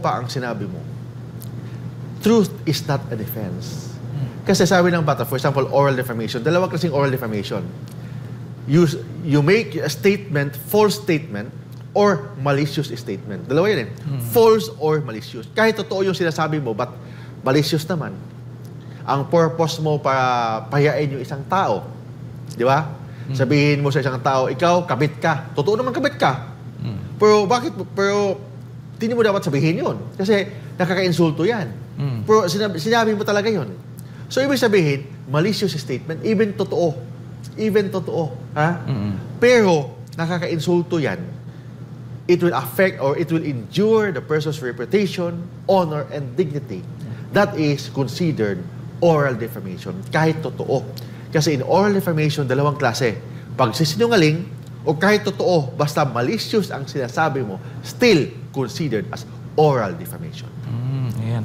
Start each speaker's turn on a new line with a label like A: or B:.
A: pa ang sinabi mo, truth is not a defense. Kasi sabi ng bata, for example, oral defamation, dalawa klaseng oral defamation. You make a statement, false statement, or malicious statement. Dalawa yan eh. False or malicious. Kahit totoo yung sinasabi mo, but malicious naman. Ang purpose mo para pahiyain yung isang tao. Di ba? Sabihin mo sa isang tao, ikaw, kabit ka. Totoo naman kabit ka. Pero bakit? Pero hindi mo dapat sabihin yun. Kasi nakaka-insulto yan. Pero sinabi mo talaga yun. So, ibig sabihin, malicious statement, even totoo. Even totoo. Ha? Pero, nakaka-insulto yan. It will affect or it will injure the person's reputation, honor, and dignity. That is considered oral defamation. Kahit totoo. Kasi in oral defamation, dalawang klase. Pag sisinungaling, o kahit totoo, basta malicious ang sinasabi mo, still considered as oral defamation.
B: Ayan.